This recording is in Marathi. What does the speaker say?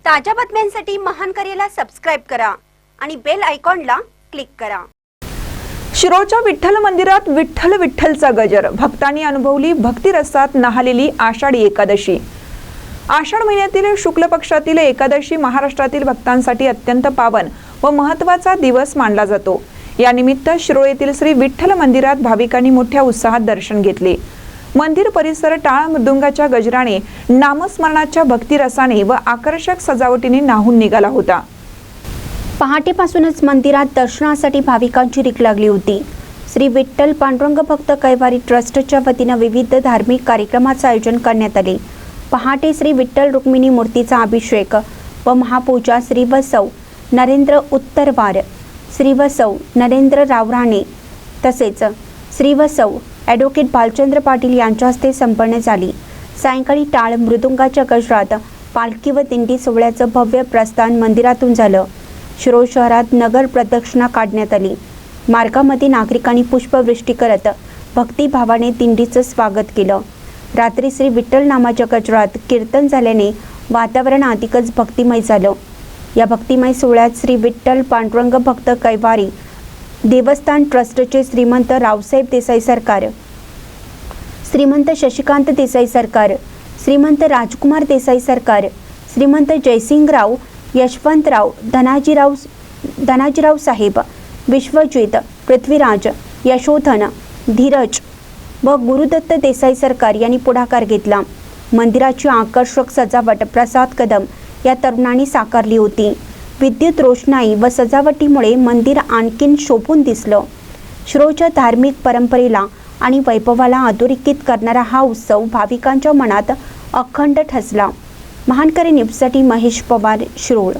ताज्या बातम्यांसाठी महान करेला सबस्क्राइब करा आणि बेल आयकॉनला क्लिक करा। शिरोळच्या विठ्ठल मंदिरात विठ्ठल विठ्ठलचा गजर, भक्तांनी अनुभवली भक्तिरसात न्हालेली आषाढी एकादशी। आषाढ महिन्यातील शुक्ल पक्षातील एकादशी महाराष्ट्रातील भक्तांसाठी अत्यंत पावन व महत्त्वाचा दिवस मानला जातो। या निमित्त शिरोळ येथील श्री विठ्ठल मंदिरात भाविकांनी मोठ्या उत्साहात दर्शन घेतले। मंदिर परिसर टाळ मृदुंगाच्या गजराने, नामस्मरणाच्या भक्तिरसाने व आकर्षक सजावटीने न्हाऊन निघाला होता। पहाटेपासूनच मंदिरात दर्शनासाठी भाविकांची रीक लागली होती। श्री विठ्ठल पांडुरंग भक्त कैवारी ट्रस्टच्या वतीने विविध धार्मिक कार्यक्रमाचे आयोजन करण्यात आले। पहाटे श्री विठ्ठल रुक्मिणी मूर्तीचा अभिषेक व महापूजा श्री व सौ नरेंद्र उत्तरवार, श्री व सौ नरेंद्र रावराणे तसेच श्री व सौ ॲडव्होकेट बालचंद्र पाटील यांच्या हस्ते संपन्न झाली। सायंकाळी टाळ मृदुंगाच्या गजरात पालखी व दिंडी सोहळ्याचं भव्य प्रस्थान मंदिरातून झालं। शिरोळ शहरात नगर प्रदक्षिणा काढण्यात आली। मार्गामध्ये नागरिकांनी पुष्पवृष्टी करत भक्तिभावाने दिंडीचं स्वागत केलं। रात्री श्री विठ्ठल नामाच्या गजरात कीर्तन झाल्याने वातावरण अधिकच भक्तिमय झालं। या भक्तिमय सोहळ्यात श्री विठ्ठल पांडुरंग भक्त कैवारी देवस्थान ट्रस्टचे श्रीमंत रावसाहेब देसाई सरकार, श्रीमंत शशिकांत देसाई सरकार, श्रीमंत राजकुमार देसाई सरकार, श्रीमंत जयसिंगराव यशवंतराव धनाजीराव साहेब, विश्वजित पृथ्वीराज यशोधन धीरज व गुरुदत्त देसाई सरकार यांनी पुढाकार घेतला। मंदिराची आकर्षक सजावट प्रसाद कदम या तरुणांनी साकारली होती। विद्युत रोषणाई व सजावटीमुळे मंदिर आणखीन शोभून दिसलं। शिरोळच्या धार्मिक परंपरेला आणि वैभवाला अधोरेखित करणारा हा उत्सव भाविकांच्या मनात अखंड ठसला। महानकरी न्यूजसाठी महेश पवार, शिरोळ।